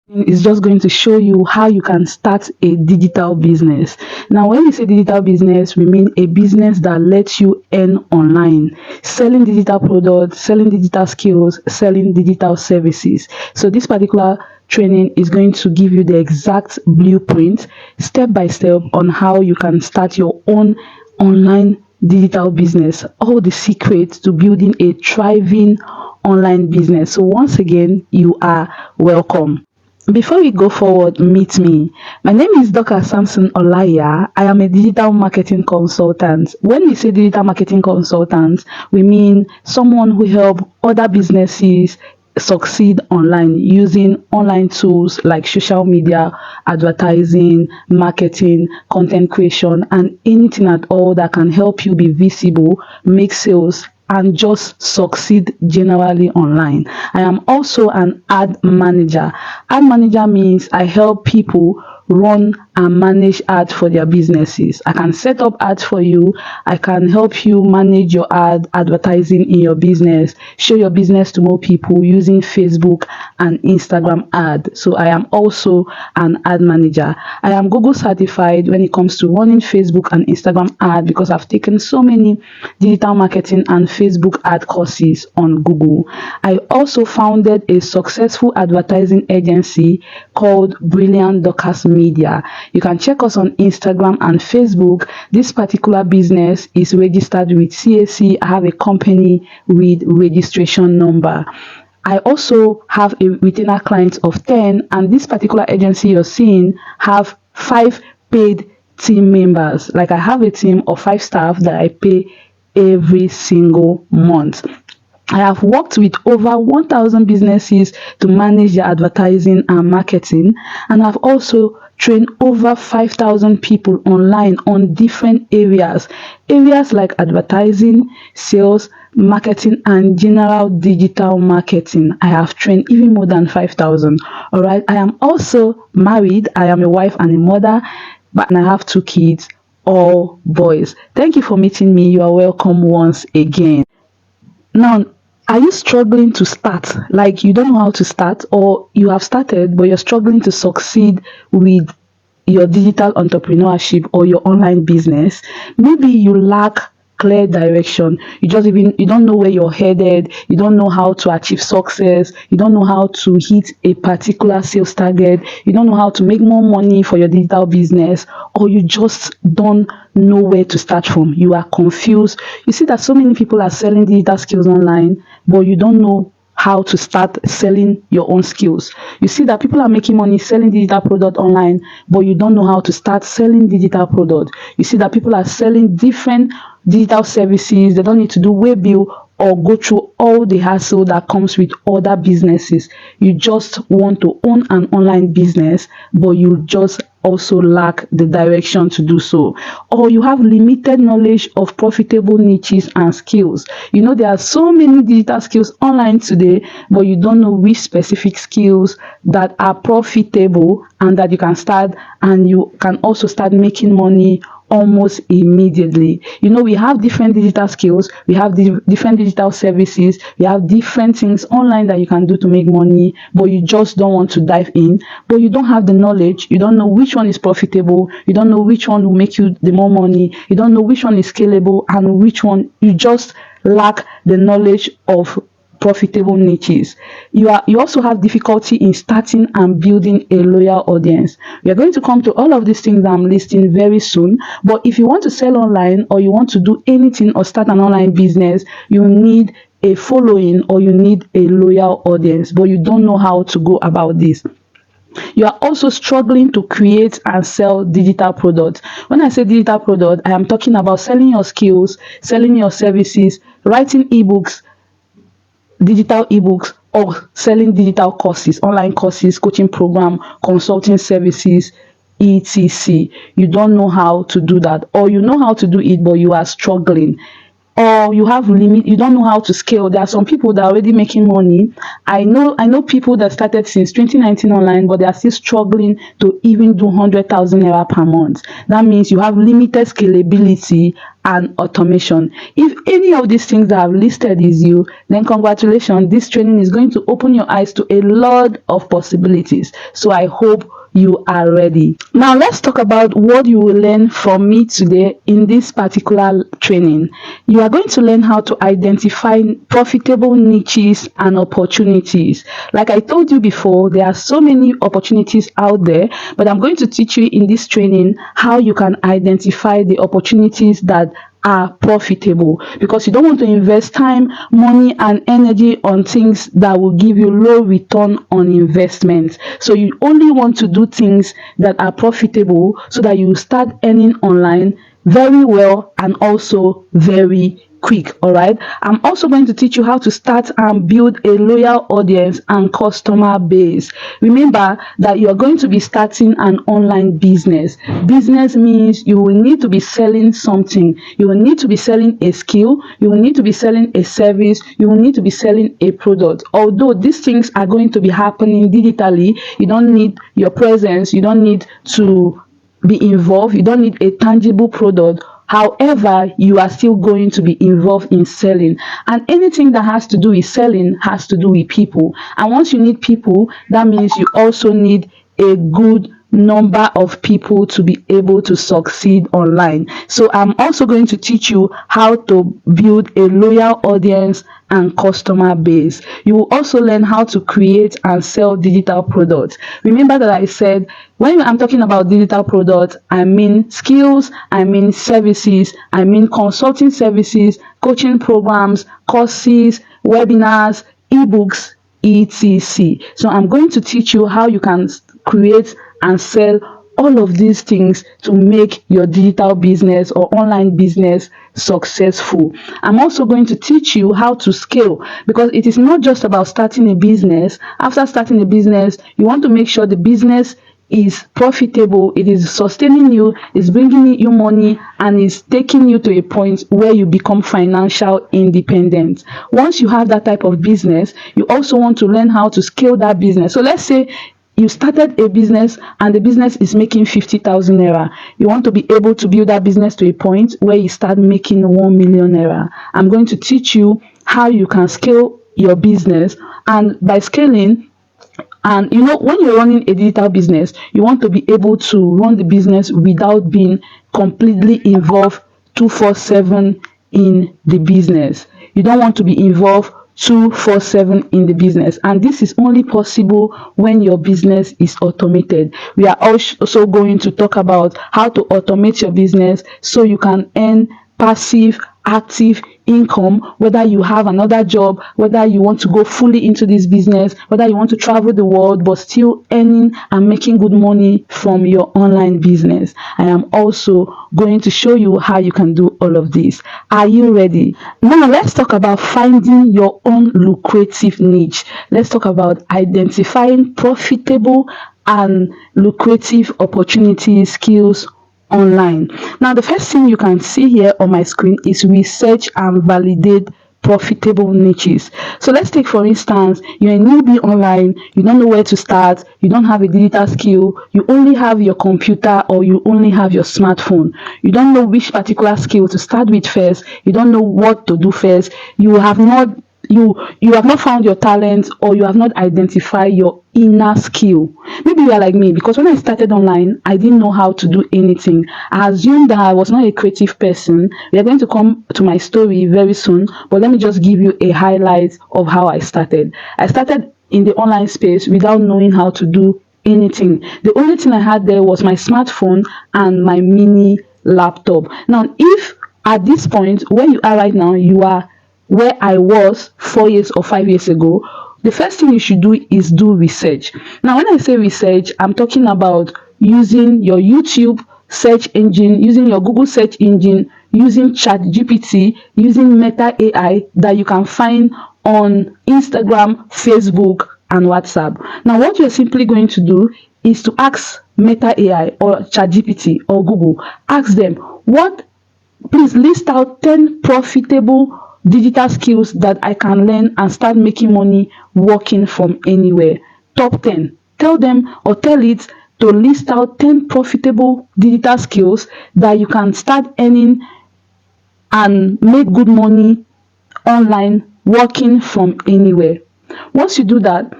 Is just going to show you how you can start a digital business. Now, when we say digital business, we mean a business that lets you earn online, selling digital products, selling digital skills, selling digital services. So, this particular training is going to give you the exact blueprint, step by step, on how you can start your own online digital business, all the secrets to building a thriving online business. So, once again, you are welcome. Before we go forward, meet me. My name is Dr. Samson Olaya. I am a digital marketing consultant. When we say digital marketing consultant, we mean someone who help other businesses succeed online using online tools like social media, advertising, marketing, content creation, and anything at all that can help you be visible, make sales, and just succeed generally online. I am also an ad manager. Ad manager means I help people run and manage ads for their businesses. I can set up ads for you. I can help you manage your advertising in your business, show your business to more people using Facebook and Instagram ad. So I am also an ad manager. I am Google certified when it comes to running Facebook and Instagram ad because I've taken so many digital marketing and Facebook ad courses on Google. I also founded a successful advertising agency called Brilliant Dorcas Media. You can check us on Instagram and Facebook. This particular business is registered with CAC. I have a company with registration number. I also have a retainer client of 10, and this particular agency you're seeing have 5 paid team members. Like, I have a team of 5 staff that I pay every single month. I have worked with over 1,000 businesses to manage their advertising and marketing, and I've also trained over 5,000 people online on different areas like advertising, sales, marketing, and general digital marketing. I have trained even more than 5,000. All right. I am also married. I am a wife and a mother, but I have 2 kids, all boys. Thank you for meeting me. You are welcome once again. Now, are you struggling to start? Like, you don't know how to start, or you have started but you're struggling to succeed with your digital entrepreneurship or your online business? Maybe you lack clear direction. You don't know where you're headed. You don't know how to achieve success. You don't know how to hit a particular sales target. You don't know how to make more money for your digital business, or you just don't know where to start from. You are confused. You see that so many people are selling digital skills online, but you don't know how to start selling your own skills. You see that people are making money selling digital product online, but you don't know how to start selling digital product. You see that people are selling different digital services. They don't need to do web build or go through all the hassle that comes with other businesses. You just want to own an online business, but you just also lack the direction to do so, or you have limited knowledge of profitable niches and skills. You know, there are so many digital skills online today, but you don't know which specific skills that are profitable and that you can start, and you can also start making money almost immediately. You know, we have different digital skills, we have different digital services, we have different things online that you can do to make money, but you just don't want to dive in, but you don't have the knowledge. You don't know which one is profitable, you don't know which one will make you the more money, you don't know which one is scalable, and which one you just lack the knowledge of profitable niches. You also have difficulty in starting and building a loyal audience. We are going to come to all of these things I'm listing very soon. But if you want to sell online, or you want to do anything or start an online business, you need a following, or you need a loyal audience, but you don't know how to go about this. You are also struggling to create and sell digital products. When I say digital product, I am talking about selling your skills, selling your services, writing ebooks, digital ebooks, or selling digital courses, online courses, coaching program, consulting services, etc. You don't know how to do that, or you know how to do it but you are struggling. or you have limit, you don't know how to scale. There are some people that are already making money. I know people that started since 2019 online, but they are still struggling to even do 100,000 naira per month. That means you have limited scalability and automation. If any of these things that I've listed is you, then congratulations. This training is going to open your eyes to a lot of possibilities. So I hope you are ready. Now let's talk about what you will learn from me today in this particular training. You are going to learn how to identify profitable niches and opportunities. Like I told you before, there are so many opportunities out there, but I'm going to teach you in this training how you can identify the opportunities that are profitable, because you don't want to invest time, money, and energy on things that will give you low return on investment. So you only want to do things that are profitable so that you start earning online very well and also very quick. All right, I'm also going to teach you how to start and build a loyal audience and customer base. Remember that you are going to be starting an online business. Business means you will need to be selling something. You will need to be selling a skill, you will need to be selling a service, you will need to be selling a product. Although these things are going to be happening digitally, you don't need your presence, you don't need to be involved, you don't need a tangible product. However, you are still going to be involved in selling, and anything that has to do with selling has to do with people. And once you need people, that means you also need a good number of people to be able to succeed online. So I'm also going to teach you how to build a loyal audience and customer base. You will also learn how to create and sell digital products. Remember that I said when I'm talking about digital products, I mean skills, I mean services, I mean consulting services, coaching programs, courses, webinars, ebooks, etc. So I'm going to teach you how you can create and sell all of these things to make your digital business or online business successful. I'm also going to teach you how to scale, because it is not just about starting a business. After starting a business, you want to make sure the business is profitable, it is sustaining you, is bringing you money, and is taking you to a point where you become financial independent. Once you have that type of business, you also want to learn how to scale that business. So let's say you started a business and the business is making 50,000 naira. You want to be able to build that business to a point where you start making 1 million naira. I'm going to teach you how you can scale your business, and by scaling, and when you're running a digital business, you want to be able to run the business without being completely involved 247 in the business. You don't want to be involved 247 in the business, and this is only possible when your business is automated. We are also going to talk about how to automate your business so you can earn passive, active income, whether you have another job, whether you want to go fully into this business, whether you want to travel the world but still earning and making good money from your online business. I am also going to show you how you can do all of this. Are you ready? Now let's talk about finding your own lucrative niche. Let's talk about identifying profitable and lucrative opportunities, skills online. Now the first thing you can see here on my screen is research and validate profitable niches. So let's take, for instance, you're a newbie online, you don't know where to start, you don't have a digital skill, you only have your computer or you only have your smartphone, you don't know which particular skill to start with first, you don't know what to do first, you have not found your talent, or you have not identified your inner skill. Maybe you are like me, because when I started online, I didn't know how to do anything. I assumed that I was not a creative person. We are going to come to my story very soon, but let me just give you a highlight of how I started. I started in the online space without knowing how to do anything. The only thing I had there was my smartphone and my mini laptop. Now, if at this point where you are right now, you are where I was 4 years or 5 years ago, the first thing you should do is do research. Now, when I say research, I'm talking about using your YouTube search engine, using your Google search engine, using ChatGPT, using Meta AI that you can find on Instagram, Facebook, and WhatsApp. Now, what you're simply going to do is to ask Meta AI or ChatGPT or Google, ask them, what Please list out 10 profitable digital skills that I can learn and start making money working from anywhere. Top 10. Tell them or tell it to list out 10 profitable digital skills that you can start earning and make good money online working from anywhere. Once you do that,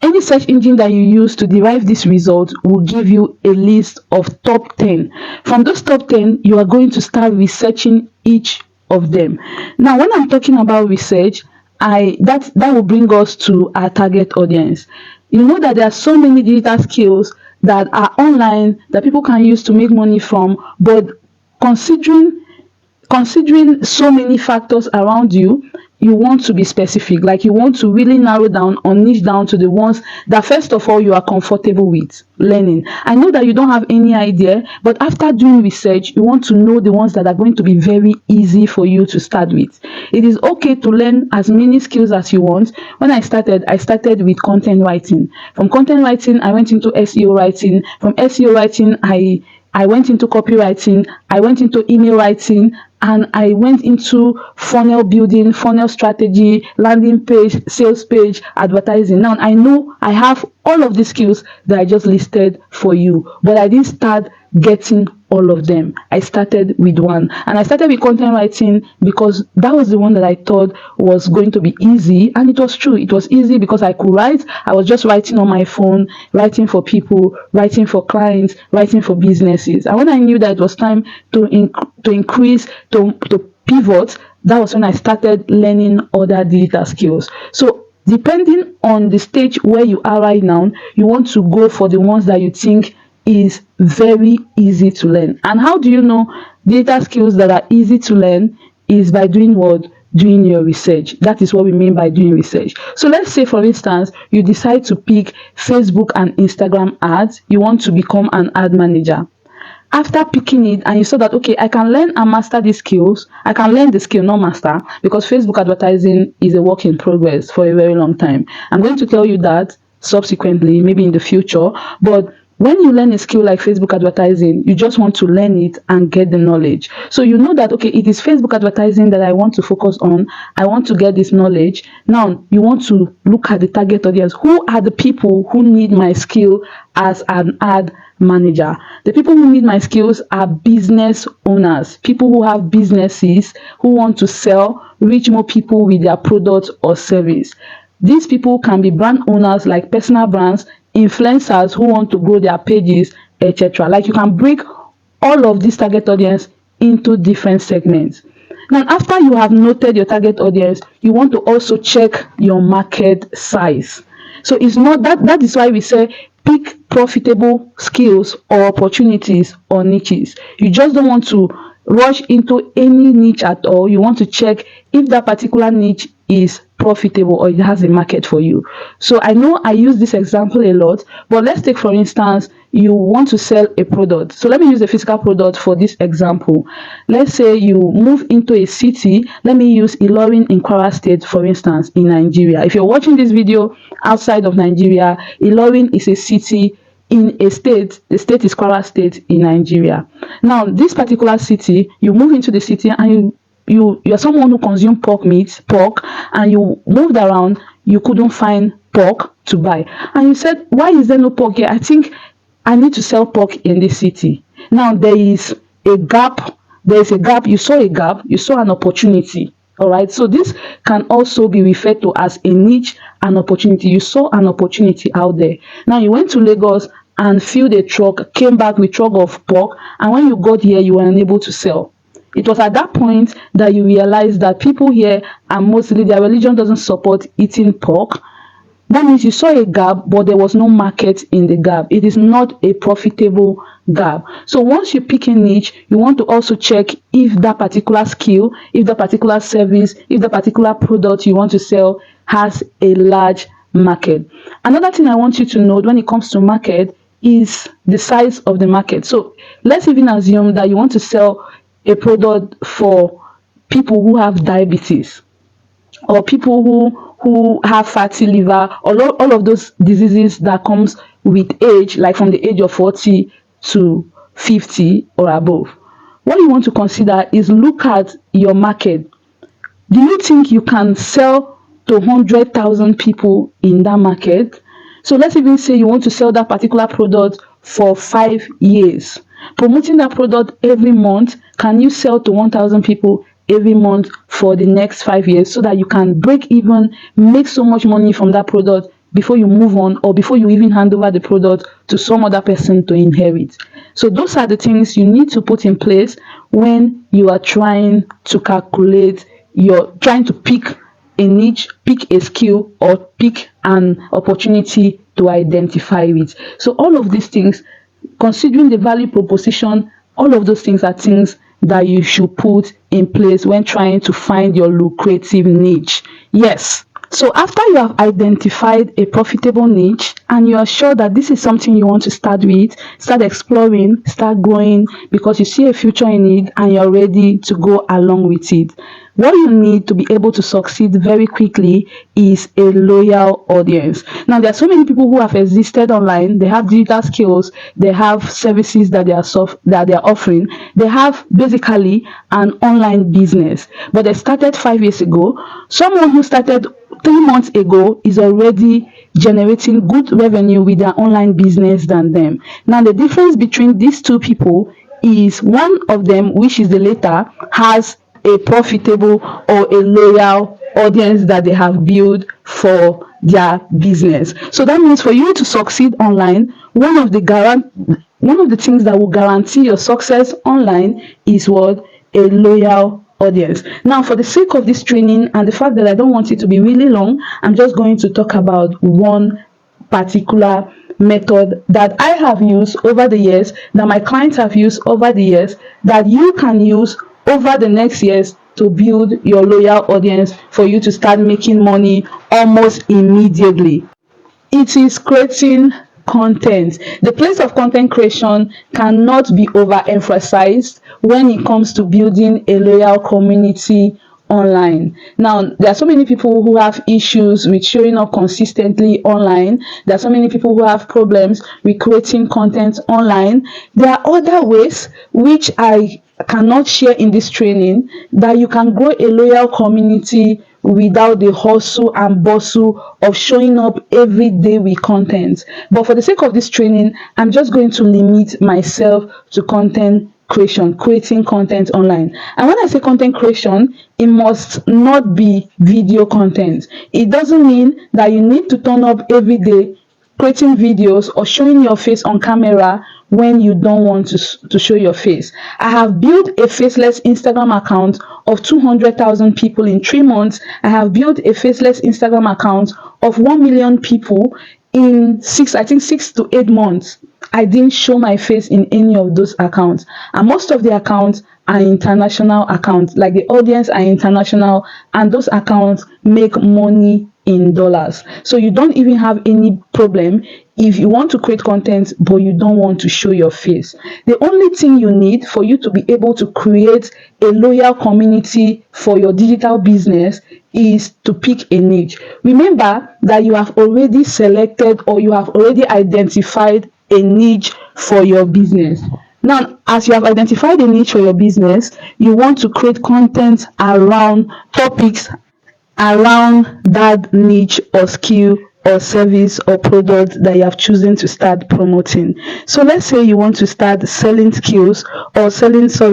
any search engine that you use to derive this result will give you a list of top 10. From those top 10, you are going to start researching each of them. Now, when I'm talking about research, that will bring us to our target audience. You know that there are so many digital skills that are online that people can use to make money from, but considering so many factors around you, you want to be specific. Like, you want to really narrow down or niche down to the ones that first of all you are comfortable with learning. I know that you don't have any idea, but after doing research, you want to know the ones that are going to be very easy for you to start with. It is okay to learn as many skills as you want. When I started with content writing. From content writing, I went into SEO writing. From SEO writing, I went into copywriting, I went into email writing, and I went into funnel building, funnel strategy, landing page, sales page, advertising. Now, I know I have all of the skills that I just listed for you, but I didn't start getting all of them. I started with one, and I started with content writing because that was the one that I thought was going to be easy, and it was true. It was easy because I could write. I was just writing on my phone, writing for people, writing for clients, writing for businesses. And when I knew that it was time to increase, to pivot, that was when I started learning other digital skills. So depending on the stage where you are right now, you want to go for the ones that you think is very easy to learn. And how do you know digital skills that are easy to learn? Is by doing what? Doing your research. That is what we mean by doing research. So let's say, for instance, you decide to pick Facebook and Instagram ads. You want to become an ad manager. After picking it and you saw that, okay, I can learn and master these skills. I can learn the skill, not master, because Facebook advertising is a work in progress for a very long time. I'm going to tell you that subsequently, maybe in the future. But when you learn a skill like Facebook advertising, you just want to learn it and get the knowledge. So you know that, okay, it is Facebook advertising that I want to focus on. I want to get this knowledge. Now, you want to look at the target audience. Who are the people who need my skill as an ad manager? The people who need my skills are business owners, people who have businesses, who want to sell, reach more people with their product or service. These people can be brand owners, like personal brands, influencers who want to grow their pages, etc. Like, you can break all of this target audience into different segments. Now, after you have noted your target audience, you want to also check your market size. So it's not that is why we say pick profitable skills or opportunities or niches. You just don't want to rush into any niche at all. You want to check if that particular niche is profitable or it has a market for you. So I know I use this example a lot, but let's take, for instance, you want to sell a product. So let me use a physical product for this example. Let's say you move into a city. Let me use Ilorin in Kwara State, for instance, in Nigeria. If you're watching this video outside of Nigeria, Ilorin is a city in a state. The state is Kwara State in Nigeria. Now, this particular city, you move into the city and you're someone who consumes pork, and you moved around, you couldn't find pork to buy, and you said, why is there no pork here? I think I need to sell pork in this city. Now there is a gap. You saw a gap, you saw an opportunity. All right, so this can also be referred to as a niche, an opportunity. You saw an opportunity out there. Now you went to Lagos and filled a truck, came back with truck of pork, and when you got here, you were unable to sell. It was at that point that you realized that people here are mostly, their religion doesn't support eating pork. That means you saw a gap, but there was no market in the gap. It is not a profitable gap. So once you pick a niche, you want to also check if that particular skill, if that particular service, if that particular product you want to sell has a large market. Another thing I want you to note when it comes to market is the size of the market. So let's even assume that you want to sell a product for people who have diabetes, or people who have fatty liver, or all of those diseases that comes with age, like from the age of 40 to 50 or above. what you want to consider is look at your market. Do you think you can sell to 100,000 people in that market? So let's even say you want to sell that particular product for 5 years. Promoting that product every month, can you sell to 1,000 people every month for the next 5 years so that you can break even, make so much money from that product before you move on, or before you even hand over the product to some other person to inherit? So those are the things you need to put in place when you are trying to calculate, you're trying to pick a niche, pick a skill, or pick an opportunity to identify with. So all of these things, considering the value proposition, all of those things are things that you should put in place when trying to find your lucrative niche. Yes. So after you have identified a profitable niche and you are sure that this is something you want to start with, start exploring, start growing because you see a future in it and you're ready to go along with it, what you need to be able to succeed very quickly is a loyal audience. Now, there are so many people who have existed online. They have digital skills. They have services that they are offering. They have basically an online business, but they started 5 years ago. Someone who started 3 months ago is already generating good revenue with their online business than them. Now, the difference between these two people is one of them, which is the latter, has a profitable or a loyal audience that they have built for their business. So that means for you to succeed online, one of the things that will guarantee your success online is what? A loyal audience. Now, for the sake of this training and the fact that I don't want it to be really long, I'm just going to talk about one particular method that I have used over the years, that my clients have used over the years, that you can use over the next years to build your loyal audience for you to start making money almost immediately. It is creating content. The place of content creation cannot be overemphasized when it comes to building a loyal community online. Now, there are so many people who have issues with showing up consistently online. There are so many people who have problems with creating content online. There are other ways which I cannot share in this training that you can grow a loyal community without the hustle and bustle of showing up every day with content. But for the sake of this training, I'm just going to limit myself to content creation, creating content online. And when I say content creation, it must not be video content. It doesn't mean that you need to turn up every day creating videos or showing your face on camera when you don't want to show your face. I have built a faceless Instagram account of 200,000 people in 3 months. I have built a faceless Instagram account of 1 million people in 6 to 8 months. I didn't show my face in any of those accounts, and most of the accounts are international accounts. Like, the audience are international, and those accounts make money in dollars. So you don't even have any problem if you want to create content but you don't want to show your face. The only thing you need for you to be able to create a loyal community for your digital business is to pick a niche. Remember that you have already selected, or you have already identified a niche for your business. Now, as you have identified a niche for your business, you want to create content around topics around that niche or skill or service or product that you have chosen to start promoting. So let's say you want to start selling skills, or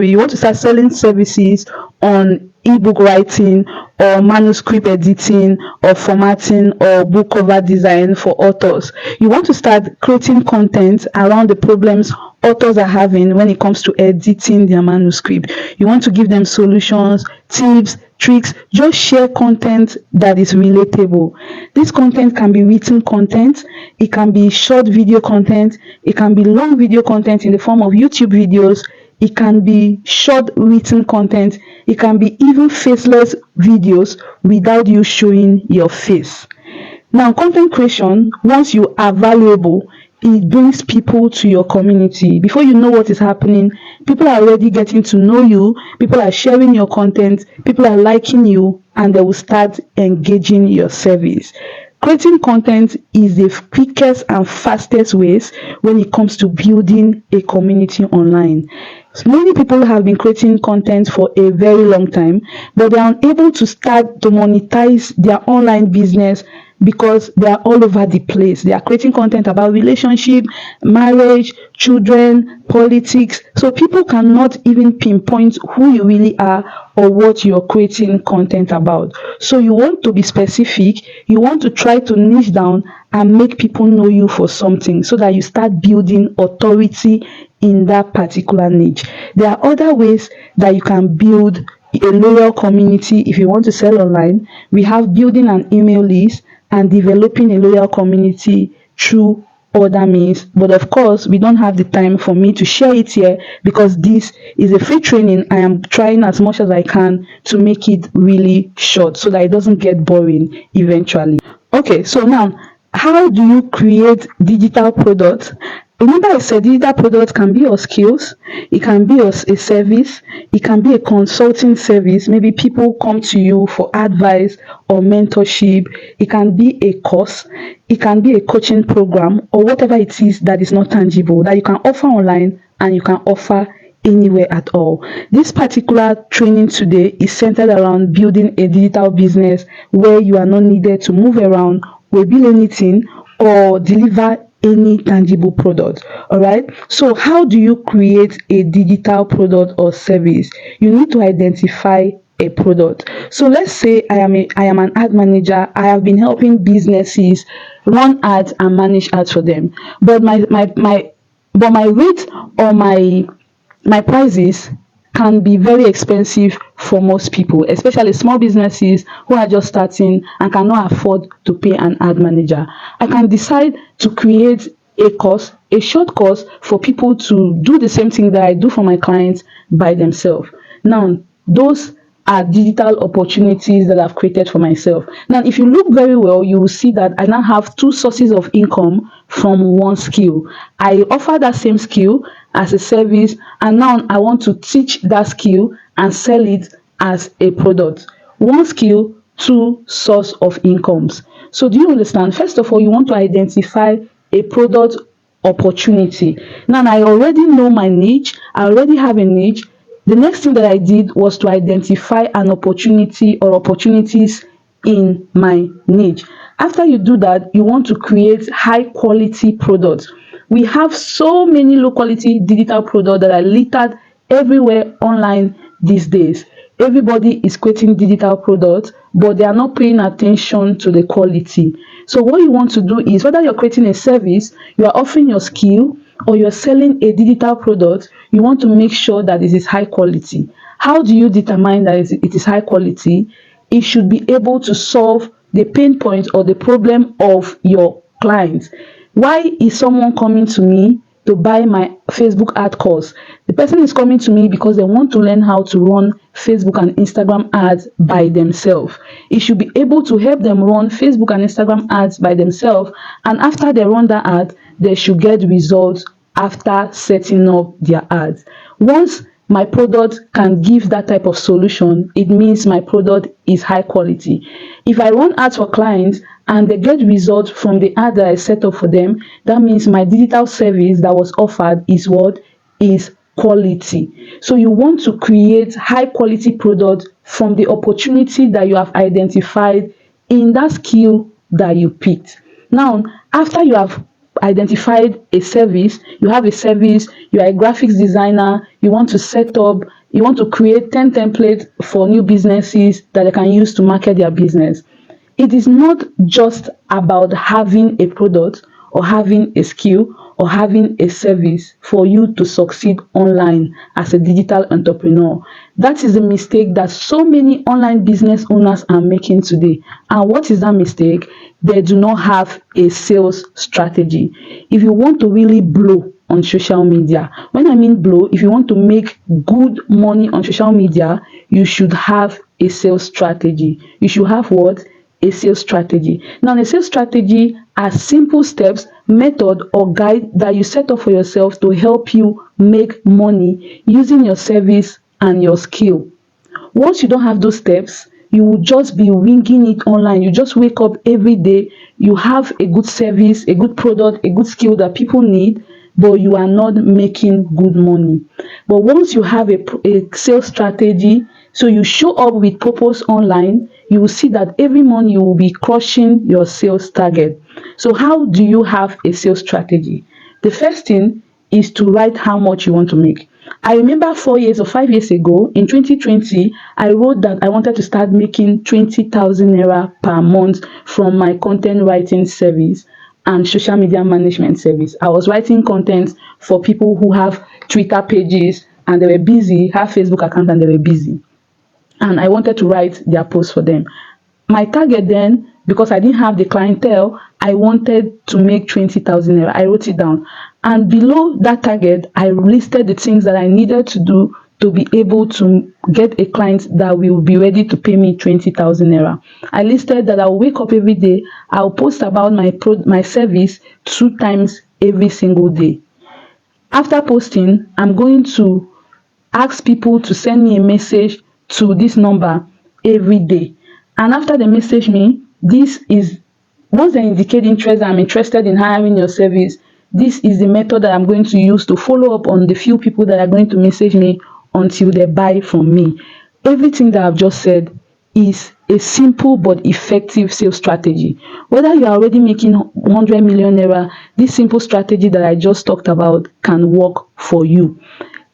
you want to start selling services on ebook writing or manuscript editing or formatting or book cover design for authors. You want to start creating content around the problems authors are having when it comes to editing their manuscript. You want to give them solutions, tips, tricks. Just share content that is relatable. This content can be written content, it can be short video content, it can be long video content in the form of YouTube videos, it can be short written content, it can be even faceless videos without you showing your face. Now, content creation, once you are valuable, it brings people to your community. Before you know what is happening, people are already getting to know you, people are sharing your content, people are liking you, and they will start engaging your service. Creating content is the quickest and fastest ways when it comes to building a community online. Many people have been creating content for a very long time, but they are unable to start to monetize their online business because they are all over the place. They are creating content about relationship, marriage, children, politics. So people cannot even pinpoint who you really are or what you're creating content about. So you want to be specific, you want to try to niche down and make people know you for something so that you start building authority in that particular niche. There are other ways that you can build a loyal community if you want to sell online. We have building an email list and developing a loyal community through other means, but of course we don't have the time for me to share it here because this is a free training. I am trying as much as I can to make it really short so that it doesn't get boring eventually. Okay, so now, how do you create digital products? Remember I said digital products can be your skills, it can be a service, it can be a consulting service. Maybe people come to you for advice or mentorship. It can be a course, it can be a coaching program, or whatever it is that is not tangible that you can offer online and you can offer anywhere at all. This particular training today is centered around building a digital business where you are not needed to move around or build anything or deliver any tangible product. All right, so how do you create a digital product or service? You need to identify a product. So let's say I am an ad manager. I have been helping businesses run ads and manage ads for them, but my rate or my prices can be very expensive for most people, especially small businesses who are just starting and cannot afford to pay an ad manager. I can decide to create a course, a short course for people to do the same thing that I do for my clients by themselves. Now, those are digital opportunities that I've created for myself. Now, if you look very well, you will see that I now have two sources of income from one skill. I offer that same skill as a service, and now I want to teach that skill and sell it as a product. One skill, two source of incomes. So do you understand? First of all, you want to identify a product opportunity. Now I already know my niche, I already have a niche. The next thing that I did was to identify an opportunity or opportunities in my niche. After you do that, you want to create high quality products. We have so many low quality digital products that are littered everywhere online these days. Everybody is creating digital products, but they are not paying attention to the quality. So what you want to do is, whether you're creating a service, you are offering your skill, or you're selling a digital product, you want to make sure that it is high quality. How do you determine that it is high quality? It should be able to solve the pain point or the problem of your clients. Why is someone coming to me to buy my Facebook ad course? The person is coming to me because they want to learn how to run Facebook and Instagram ads by themselves. It should be able to help them run Facebook and Instagram ads by themselves, and after they run that ad, they should get results after setting up their ads. Once my product can give that type of solution, it means my product is high quality. If I run ads for clients and they get results from the ad that I set up for them, that means my digital service that was offered is what is quality. So you want to create high quality products from the opportunity that you have identified in that skill that you picked. Now, after you have identified a service, you have a service, you are a graphics designer, you want to set up, you want to create 10 templates for new businesses that they can use to market their business. It is not just about having a product or having a skill or having a service for you to succeed online as a digital entrepreneur. That is a mistake that so many online business owners are making today. And what is that mistake? They do not have a sales strategy. If you want to really blow on social media, when I mean blow, if you want to make good money on social media, you should have a sales strategy. You should have what? A sales strategy. Now, a sales strategy are simple steps, method, or guide that you set up for yourself to help you make money using your service and your skill. Once you don't have those steps, you will just be winging it online. You just wake up every day, you have a good service, a good product, a good skill that people need. but you are not making good money. But once you have a sales strategy, so you show up with purpose online, you will see that every month you will be crushing your sales target. So how do you have a sales strategy? The first thing is to write how much you want to make. I remember 4 years or 5 years ago in 2020, I wrote that I wanted to start making 20,000 naira per month from my content writing service and social media management service. I was writing content for people who have Twitter pages and they were busy, have Facebook account and they were busy. And I wanted to write their posts for them. My target then, because I didn't have the clientele, I wanted to make 20,000 naira. I wrote it down. And below that target, I listed the things that I needed to do to be able to get a client that will be ready to pay me 20,000 naira. I listed that I'll wake up every day, I'll post about my service 2 times every single day. After posting, I'm going to ask people to send me a message to this number every day. And after they message me, once they indicate interest, I'm interested in hiring your service, this is the method that I'm going to use to follow up on the few people that are going to message me until they buy from me. Everything that I've just said is a simple but effective sales strategy. Whether you are already making 100 million naira, this simple strategy that I just talked about can work for you.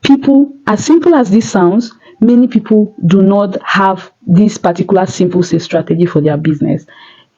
People, as simple as this sounds, many people do not have this particular simple sales strategy for their business.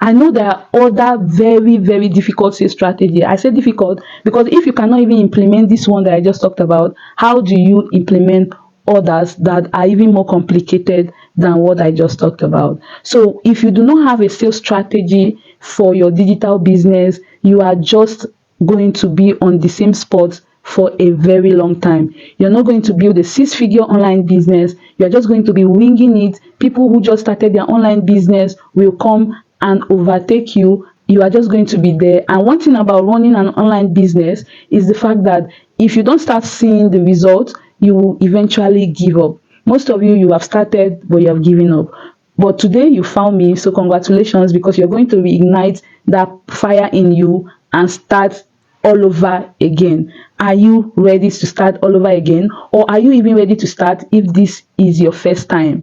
I know there are other very, very difficult sales strategy. I say difficult because if you cannot even implement this one that I just talked about, how do you implement others that are even more complicated than what I just talked about? So if you do not have a sales strategy for your digital business, you are just going to be on the same spot for a very long time. You're not going to build a 6-figure online business. You're just going to be winging it. People who just started their online business will come and overtake you. You are just going to be there. And one thing about running an online business is the fact that if you don't start seeing the results, you will eventually give up. Most of you have started, but you have given up. But today you found me, so congratulations, because you're going to reignite that fire in you and start all over again. Are you ready to start all over again, or are you even ready to start if this is your first time?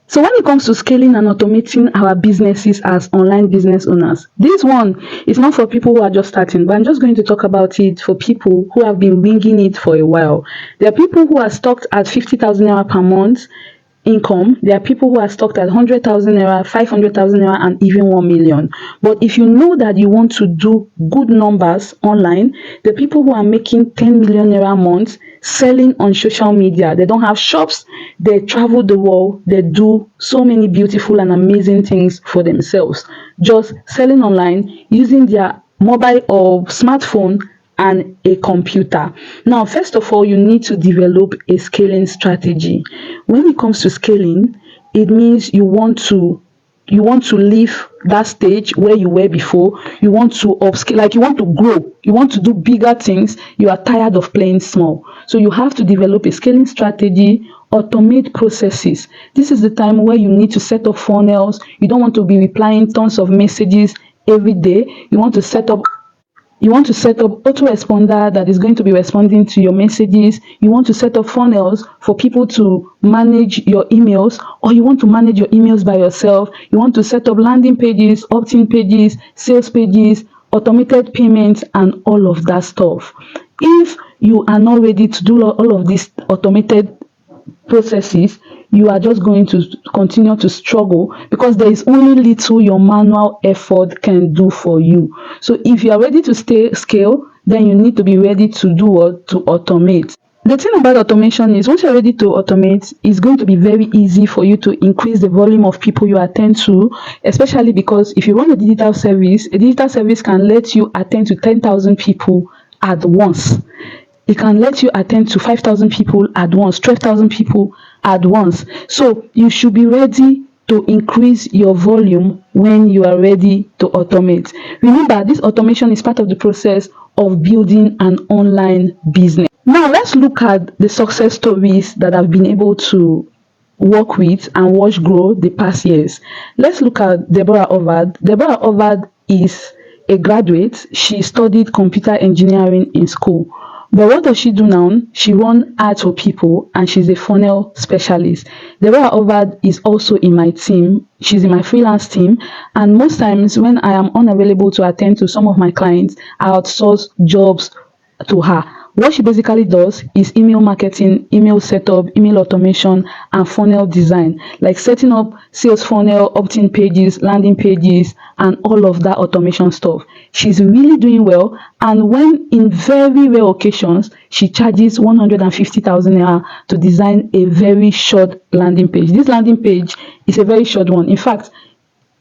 So when it comes to scaling and automating our businesses as online business owners, this one is not for people who are just starting, but I'm just going to talk about it for people who have been winging it for a while. There are people who are stuck at 50,000 naira per month income. There are people who are stuck at 100,000 naira, 500,000 naira, and even 1 million. But if you know that you want to do good numbers online, the people who are making 10 million naira a month selling on social media, they don't have shops, they travel the world, they do so many beautiful and amazing things for themselves, just selling online using their mobile or smartphone and a computer. Now, first of all, you need to develop a scaling strategy. When it comes to scaling, it means you want to leave that stage where you were before. You want to upscale, like you want to grow, you want to do bigger things. You are tired of playing small, so you have to develop a scaling strategy. Automate processes. This is the time where you need to set up funnels. You don't want to be replying tons of messages every day. You want to set up autoresponder that is going to be responding to your messages. You want to set up funnels for people to manage your emails, or you want to manage your emails by yourself. You want to set up landing pages, opt-in pages, sales pages, automated payments, and all of that stuff. If you are not ready to do all of these automated processes, you are just going to continue to struggle because there is only little your manual effort can do for you. So if you are ready to scale, then you need to be ready to do what? To automate. The thing about automation is once you're ready to automate, it's going to be very easy for you to increase the volume of people you attend to, especially because if you run a digital service can let you attend to 10,000 people at once. It can let you attend to 5,000 people at once, 12,000 people at once. So you should be ready to increase your volume when you are ready to automate. Remember, this automation is part of the process of building an online business. Now, let's look at the success stories that I've been able to work with and watch grow the past years. Let's look at Deborah Ovard. Deborah Ovard is a graduate. She studied computer engineering in school. But what does she do now? She run ads for people and she's a funnel specialist. Deborah Ovard is also in my team. She's in my freelance team. And most times when I am unavailable to attend to some of my clients, I outsource jobs to her. What she basically does is email marketing, email setup, email automation, and funnel design, like setting up sales funnel, opt-in pages, landing pages, and all of that automation stuff. She's really doing well, and when in very rare occasions, she charges 150,000 naira to design a very short landing page. This landing page is a very short one. In fact,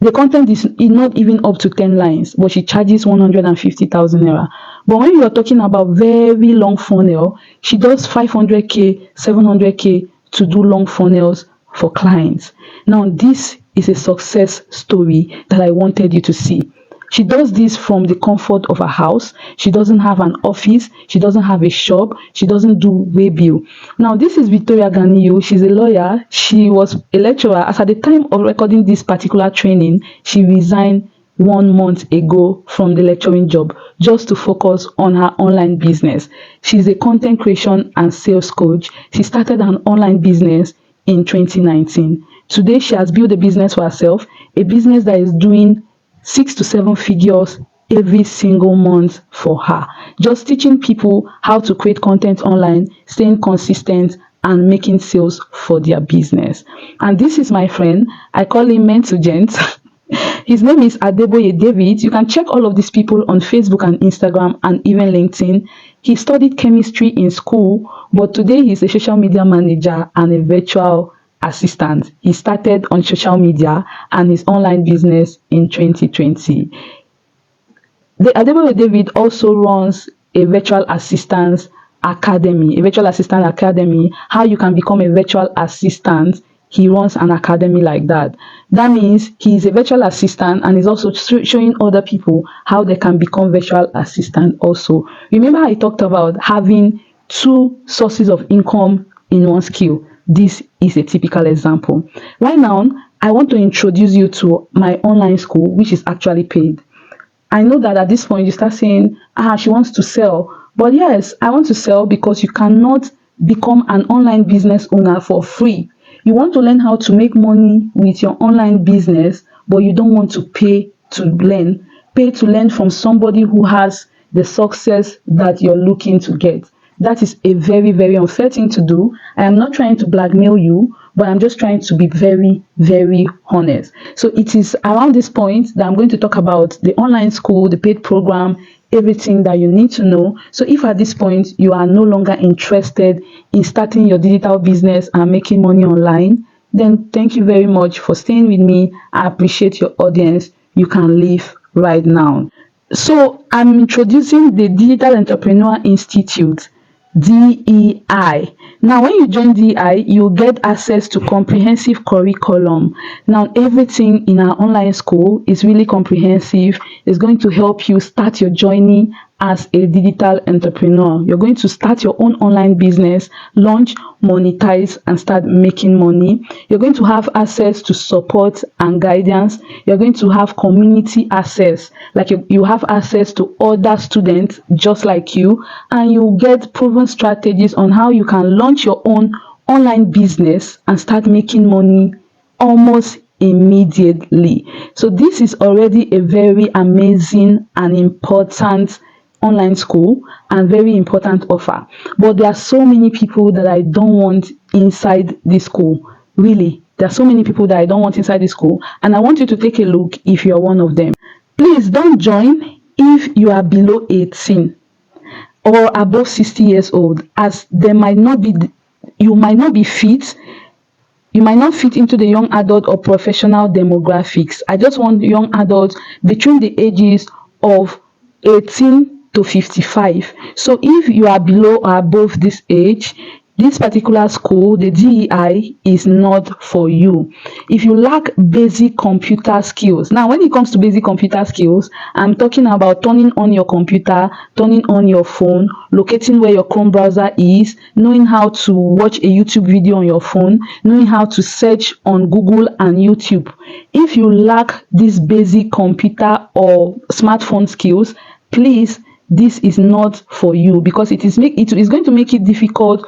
the content is not even up to 10 lines, but she charges 150,000 naira. But when you are talking about very long funnel, she does 500k, 700k to do long funnels for clients. Now, this is a success story that I wanted you to see. She does this from the comfort of her house. She doesn't have an office. She doesn't have a shop. She doesn't do waybill. Now, this is Victoria Ganiyu. She's a lawyer. She was a lecturer. As at the time of recording this particular training, she resigned 1 month ago from the lecturing job just to focus on her online business. She's a content creation and sales coach. She started an online business in 2019. Today, she has built a business for herself, a business that is doing 6 to 7 figures every single month for her, just teaching people how to create content online, staying consistent, and making sales for their business. And this is my friend. I call him Men to Gents. His name is Adeboye David. You can check all of these people on Facebook and Instagram and even LinkedIn. He studied chemistry in school, but today he's a social media manager and a virtual assistant. He started on social media and his online business in 2020. The Adeboye David also runs a virtual assistant academy, how you can become a virtual assistant. He runs an academy like that. That means he's a virtual assistant and is also showing other people how they can become virtual assistant also. Remember I talked about having 2 sources of income in one skill. This is a typical example. Right now, I want to introduce you to my online school, which is actually paid. I know that at this point you start saying, she wants to sell. But yes, I want to sell because you cannot become an online business owner for free. You want to learn how to make money with your online business, but you don't want to pay to learn. Pay to learn from somebody who has the success that you're looking to get. That is a very, very unfair thing to do. I am not trying to blackmail you, but I'm just trying to be very, very honest. So it is around this point that I'm going to talk about the online school, the paid program, everything that you need to know. So if at this point you are no longer interested in starting your digital business and making money online, then thank you very much for staying with me. I appreciate your audience. You can leave right now. So I'm introducing the Digital Entrepreneur Institute, DEI. Now, when you join DEI, you get access to comprehensive curriculum. Now, everything in our online school is really comprehensive. It's going to help you start your journey as a digital entrepreneur. You're going to start your own online business, launch, monetize, and start making money. You're going to have access to support and guidance. You're going to have community access, like you have access to other students just like you, and you get proven strategies on how you can launch your own online business and start making money almost immediately. So this is already a very amazing and important online school and very important offer. But there are so many people that I don't want inside this school. Really, there are so many people that I don't want inside this school, and I want you to take a look if you are one of them. Please don't join if you are below 18 or above 60 years old, as you might not be fit. You might not fit into the young adult or professional demographics. I just want young adults between the ages of 18 to 55. So if you are below or above this age, this particular school, the DEI, is not for you. If you lack basic computer skills, now when it comes to basic computer skills, I'm talking about turning on your computer, turning on your phone, locating where your Chrome browser is, knowing how to watch a YouTube video on your phone, knowing how to search on Google and YouTube. If you lack these basic computer or smartphone skills, please this is not for you, because it is going to make it difficult.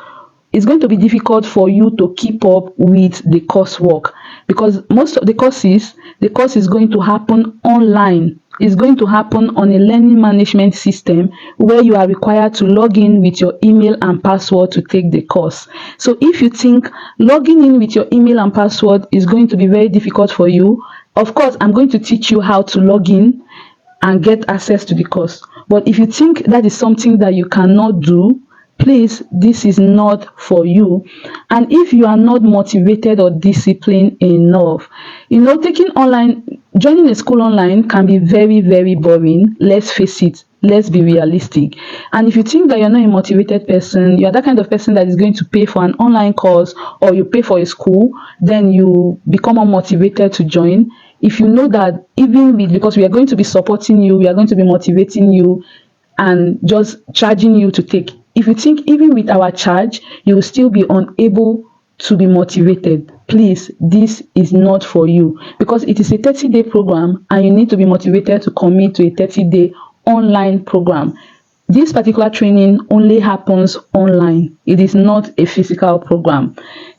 It's going to be difficult for you to keep up with the coursework, because most of the course is going to happen online. It's going to happen on a learning management system where you are required to log in with your email and password to take the course. So if you think logging in with your email and password is going to be very difficult for you, of course, I'm going to teach you how to log in and get access to the course. But if you think that is something that you cannot do, please, this is not for you. And if you are not motivated or disciplined enough, joining a school online can be very, very boring. Let's face it. Let's be realistic. And if you think that you're not a motivated person, you're that kind of person that is going to pay for an online course, or you pay for a school, then you become unmotivated to join. If you know that because we are going to be supporting you, we are going to be motivating you and just charging you to take. If you think even with our charge, you will still be unable to be motivated, please, this is not for you, because it is a 30-day program and you need to be motivated to commit to a 30-day online program. This particular training only happens online. It is not a physical program.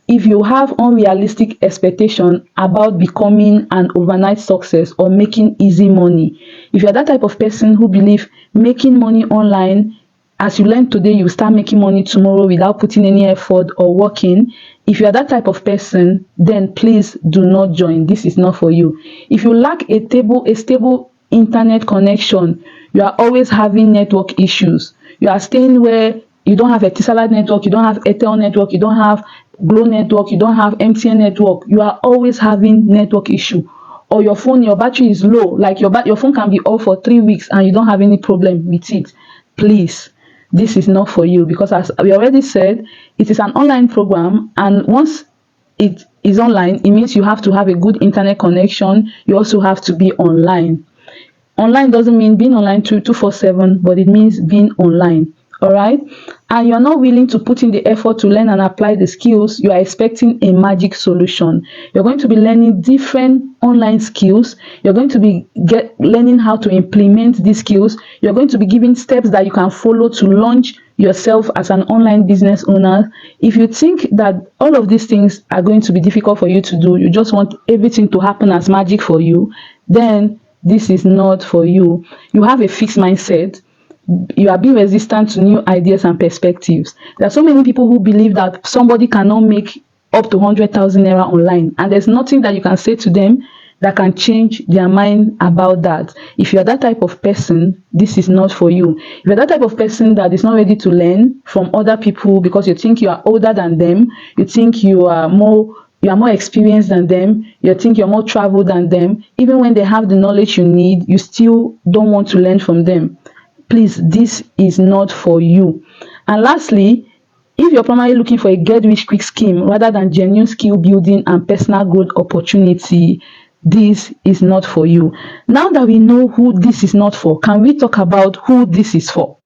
If you have unrealistic expectation about becoming an overnight success or making easy money, if you're that type of person who believe making money online, as you learn today, you start making money tomorrow without putting any effort or working. If you are that type of person, then please do not join. This is not for you. If you lack a stable internet connection, you are always having network issues. You are staying where you don't have a Etisalat network, you don't have Airtel network, you don't have Glo network, you don't have MTN network. You are always having network issue. Or your battery is low, like your phone can be off for 3 weeks and you don't have any problem with it. Please, this is not for you, because as we already said, it is an online program, and once it is online, it means you have to have a good internet connection. You also have to be online. Online doesn't mean being online 24/7, but it means being online. All right, and you're not willing to put in the effort to learn and apply the skills. You are expecting a magic solution. You're going to be learning different online skills. You're going to be learning how to implement these skills. You're going to be given steps that you can follow to launch yourself as an online business owner. If you think that all of these things are going to be difficult for you to do, you just want everything to happen as magic for you, then this is not for you. You have a fixed mindset. You are being resistant to new ideas and perspectives. There are so many people who believe that somebody cannot make up to 100,000 naira online, and there's nothing that you can say to them that can change their mind about that. If you're that type of person, this is not for you. If you're that type of person that is not ready to learn from other people because you think you are older than them, you think you are more experienced than them, you think you're more traveled than them, even when they have the knowledge you need, you still don't want to learn from them, please, this is not for you. And lastly, if you're primarily looking for a get-rich-quick scheme rather than genuine skill building and personal growth opportunity, this is not for you. Now that we know who this is not for, can we talk about who this is for?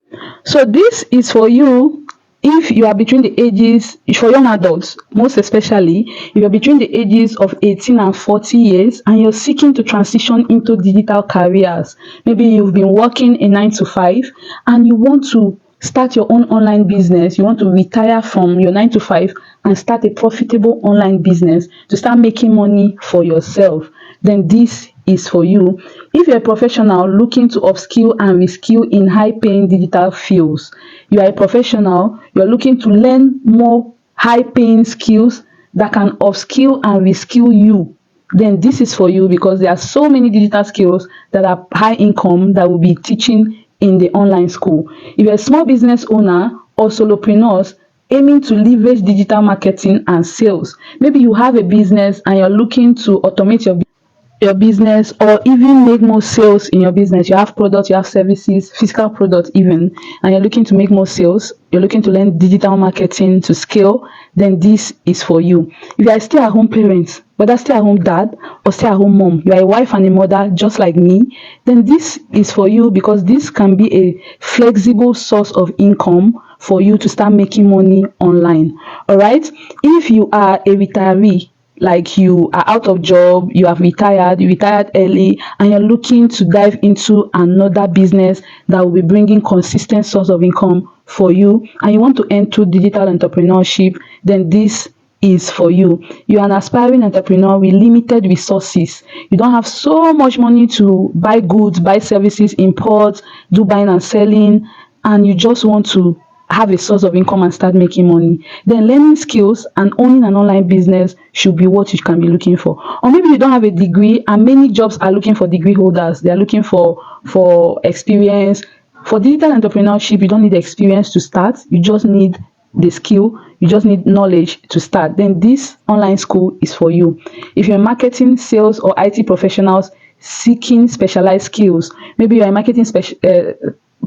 So this is for you if you are between the ages, for young adults, most especially, if you're between the ages of 18 and 40 years and you're seeking to transition into digital careers. Maybe you've been working a 9 to 5 and you want to start your own online business. You want to retire from your 9 to 5 and start a profitable online business to start making money for yourself. Then this is for you. If you're a professional looking to upskill and reskill in high-paying digital fields, you are a professional, you're looking to learn more high-paying skills that can upskill and reskill you, then this is for you, because there are so many digital skills that are high income that will be teaching in the online school. If you're a small business owner or solopreneurs aiming to leverage digital marketing and sales, maybe you have a business and you're looking to automate your business or even make more sales in your business. You have products, you have services, physical products even, and you're looking to make more sales, you're looking to learn digital marketing to scale, then this is for you. If you are still at home parents, whether stay at home dad or stay at home mom, you are a wife and a mother just like me, then this is for you, because this can be a flexible source of income for you to start making money online. All right, if you are a retiree, like you are out of job, you retired early, and you're looking to dive into another business that will be bringing consistent source of income for you, and you want to enter digital entrepreneurship, then this is for you. You're an aspiring entrepreneur with limited resources. You don't have so much money to buy goods, buy services, import, do buying and selling, and you just want to have a source of income and start making money, then learning skills and owning an online business should be what you can be looking for. Or maybe you don't have a degree, and many jobs are looking for degree holders. They are looking for experience. For digital entrepreneurship, you don't need experience to start. You just need the skill, you just need knowledge to start. Then this online school is for you. If you're marketing, sales, or IT professionals seeking specialized skills, maybe you're a marketing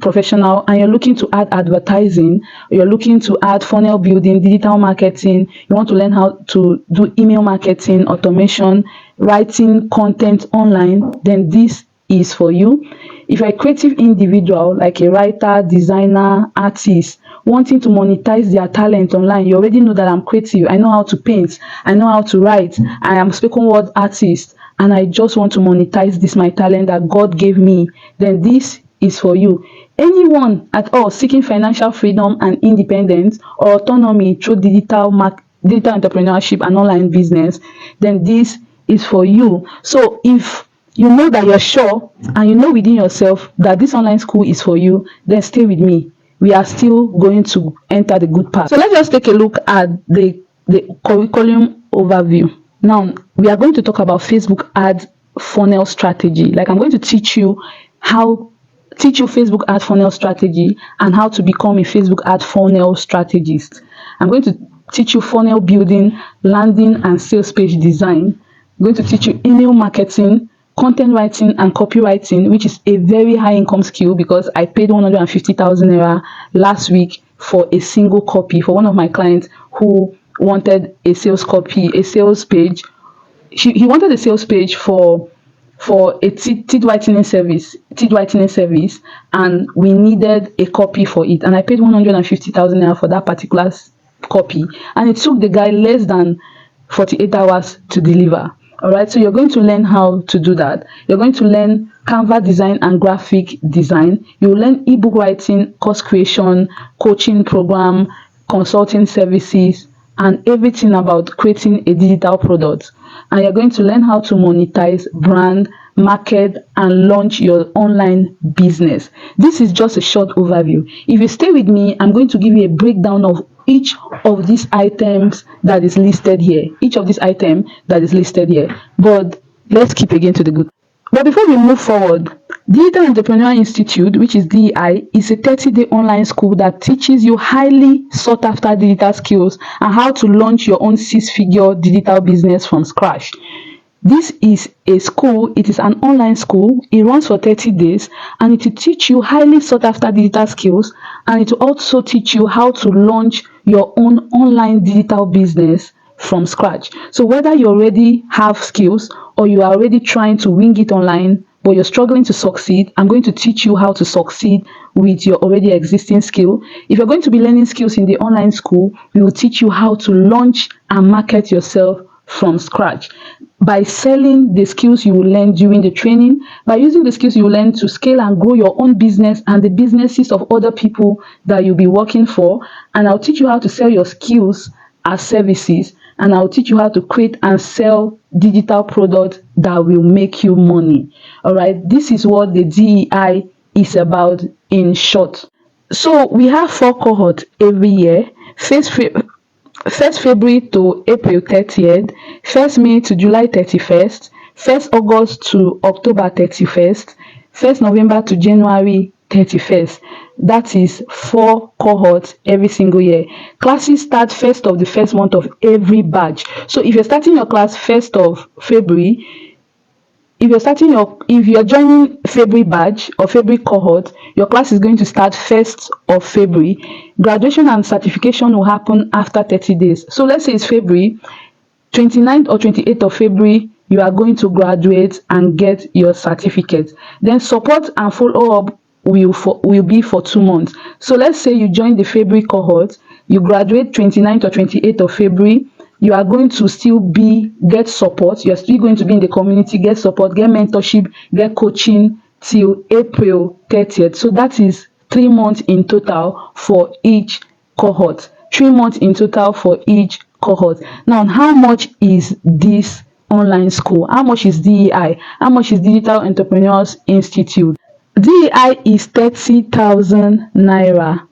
professional and you're looking to add advertising, you're looking to add funnel building, digital marketing, you want to learn how to do email marketing, automation, writing content online, then this is for you. If you're a creative individual like a writer, designer, artist wanting to monetize their talent online, you already know that I'm creative, I know how to paint, I know how to write, I am spoken word artist, and I just want to monetize this my talent that God gave me, then this is for you. Anyone at all seeking financial freedom and independence or autonomy through digital entrepreneurship and online business, then this is for you. So if you know that you're sure and you know within yourself that this online school is for you, then stay with me. We are still going to enter the good part. So let's just take a look at the curriculum overview. Now we are going to talk about Facebook ad funnel strategy. Like, I'm going to teach you Facebook ad funnel strategy and how to become a Facebook ad funnel strategist. I'm going to teach you funnel building, landing and sales page design. I'm going to teach you email marketing, content writing and copywriting, which is a very high income skill because I paid 150,000 naira last week for a single copy for one of my clients who wanted a sales page. He wanted a sales page for a teeth whitening service, and we needed a copy for it, and I paid 150,000 naira for that particular copy, and it took the guy less than 48 hours to deliver. All right, so you're going to learn how to do that. You're going to learn Canva design and graphic design. You'll learn ebook writing, course creation, coaching program, consulting services, and everything about creating a digital product. And you're going to learn how to monetize, brand, market, and launch your online business. This is just a short overview. If you stay with me, I'm going to give you a breakdown of each of these items that is listed here. But let's keep again to the good. But before we move forward, Digital Entrepreneur Institute, which is DEI, is a 30-day online school that teaches you highly sought after digital skills and how to launch your own 6-figure digital business from scratch. This is a school, it is an online school, it runs for 30 days, and it will teach you highly sought after digital skills, and it will also teach you how to launch your own online digital business from scratch. So whether you already have skills or you are already trying to wing it online, but you're struggling to succeed, I'm going to teach you how to succeed with your already existing skill. If you're going to be learning skills in the online school, we will teach you how to launch and market yourself from scratch by selling the skills you will learn during the training, by using the skills you will learn to scale and grow your own business and the businesses of other people that you'll be working for. And I'll teach you how to sell your skills as services, and I'll teach you how to create and sell digital products that will make you money. All right, this is what the DEI is about in short. So we have 4 cohorts every year. First February to April 30th, 1st May to July 31st, 1st August to October 31st, 1st November to January 31st. That is 4 cohorts every single year. Classes start 1st of the first month of every batch. So if you're starting your class 1st of February, if you're joining February batch or February cohort, your class is going to start 1st of February. Graduation and certification will happen after 30 days. So let's say it's February, 29th or 28th of February, you are going to graduate and get your certificate. Then support and follow up will be for 2 months. So let's say you join the February cohort, you graduate 29th or 28th of February, you are going to still get support. You're still going to be in the community, get support, get mentorship, get coaching till April 30th. So that is 3 months in total for each cohort. 3 months in total for each cohort. Now, how much is this online school? How much is DEI? How much is Digital Entrepreneurs Institute? DEI is 30,000 naira,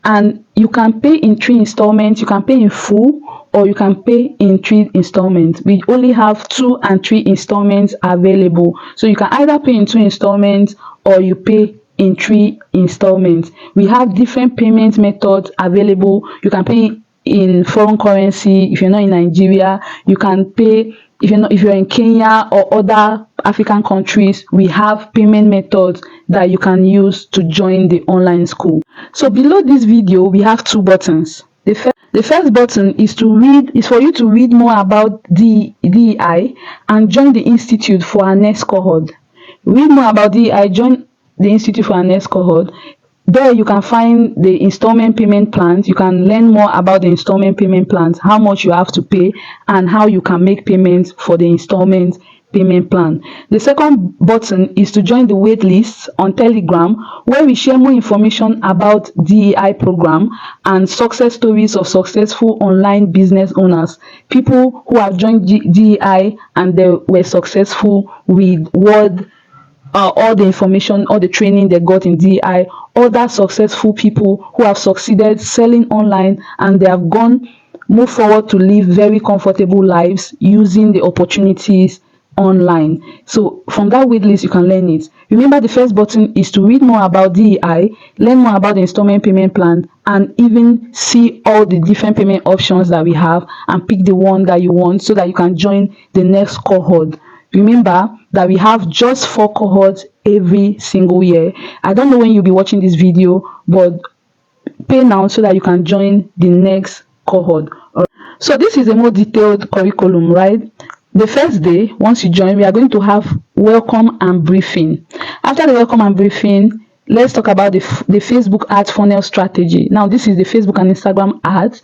and you can pay in 3 installments. You can pay in full, or you can pay in 3 installments. We only have 2 and 3 installments available, so you can either pay in 2 installments or you pay in 3 installments. We have different payment methods available. You can pay in foreign currency. If you're not in Nigeria, you can pay. If you're in Kenya or other African countries, we have payment methods that you can use to join the online school. So below this video, we have 2 buttons. The first button is for you to read more about the DEI and join the institute for our next cohort. Read more about DEI, join the institute for our next cohort. There you can find the installment payment plans. You can learn more about the installment payment plans, how much you have to pay, and how you can make payments for the installment payment plan. The second button is to join the wait list on Telegram, where we share more information about DEI program and success stories of successful online business owners, people who have joined DEI and they were successful with all the information, all the training they got in DEI, other successful people who have succeeded selling online and they have moved forward to live very comfortable lives using the opportunities online. So from that wait list, you can learn it. Remember, the first button is to read more about DEI, learn more about the installment payment plan, and even see all the different payment options that we have and pick the one that you want so that you can join the next cohort. Remember that we have just 4 cohorts every single year. I don't know when you'll be watching this video, but pay now so that you can join the next cohort. So this is a more detailed curriculum, right? The first day, once you join, we are going to have welcome and briefing. After the welcome and briefing, let's talk about the Facebook ads funnel strategy. Now, this is the Facebook and Instagram ads.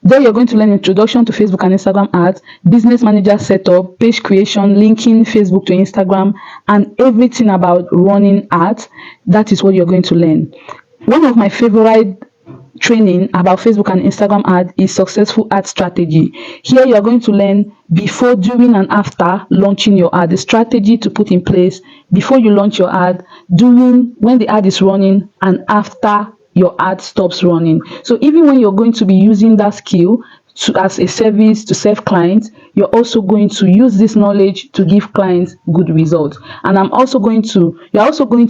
There you're going to learn introduction to Facebook and Instagram ads, business manager setup, page creation, linking Facebook to Instagram, and everything about running ads. That is what you're going to learn. One of my favorite training about Facebook and Instagram ad is successful ad strategy. Here you are going to learn before, during, and after launching your ad, the strategy to put in place before you launch your ad, during, when the ad is running, and after your ad stops running. So even when you're going to be using that skill as a service to serve clients, you're also going to use this knowledge to give clients good results. And you're also going to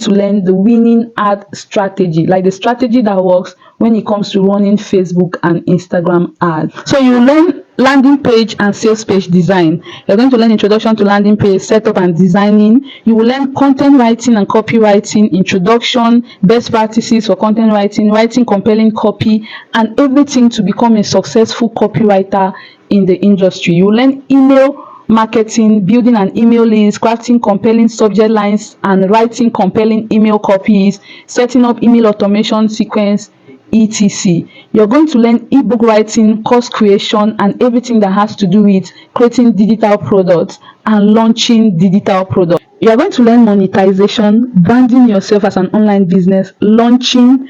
learn the winning ad strategy, like the strategy that works when it comes to running Facebook and Instagram ads. So you learn landing page and sales page design. You're going to learn introduction to landing page setup and designing. You will learn content writing and copywriting, introduction, best practices for content writing, writing compelling copy, and everything to become a successful copywriter in the industry. You will learn email marketing, building an email list, crafting compelling subject lines and writing compelling email copies, setting up email automation sequence, etc. You're going to learn ebook writing, course creation, and everything that has to do with creating digital products and launching digital products. You are going to learn monetization, branding yourself as an online business, launching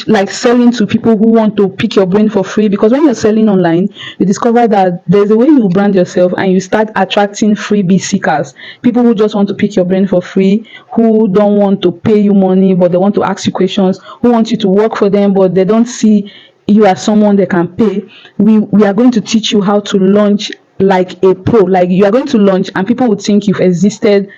like selling to people who want to pick your brain for free. Because when you're selling online, you discover that there's a way you brand yourself and you start attracting freebie seekers, people who just want to pick your brain for free, who don't want to pay you money but they want to ask you questions, who want you to work for them but they don't see you as someone they can pay. We are going to teach you how to launch like a pro. Like, you are going to launch and people would think you've existed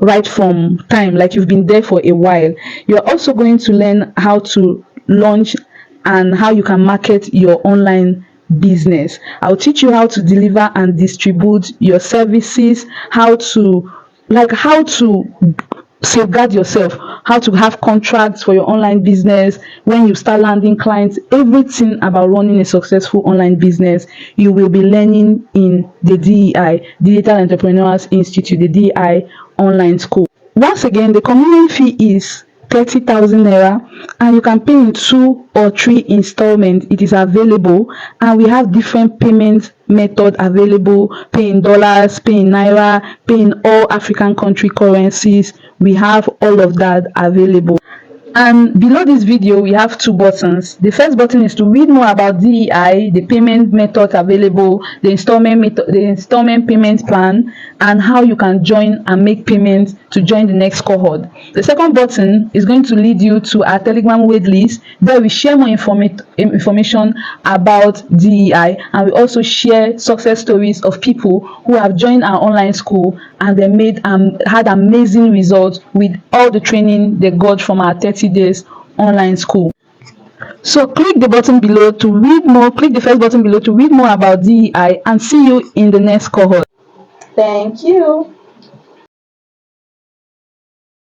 right from time, like you've been there for a while. You're also going to learn how to launch and how you can market your online business. I'll teach you how to deliver and distribute your services, how to safeguard yourself, how to have contracts for your online business when you start landing clients. Everything about running a successful online business you will be learning in the DEI, Digital Entrepreneurs Institute, the DEI online school. Once again, the commitment fee is 30,000 naira, and you can pay in 2 or 3 installments. It is available, and we have different payment method available: pay in dollars, pay in naira, pay in all African country currencies. We have all of that available. And below this video, we have 2 buttons. The first button is to read more about DEI, the payment method available, the installment payment plan, and how you can join and make payments to join the next cohort. The second button is going to lead you to our Telegram waitlist. There we share more information about DEI, and we also share success stories of people who have joined our online school and they had amazing results with all the training they got from our 30 days online school. So click the button below to read more. Click the first button below to read more about DEI, and see you in the next cohort. Thank you.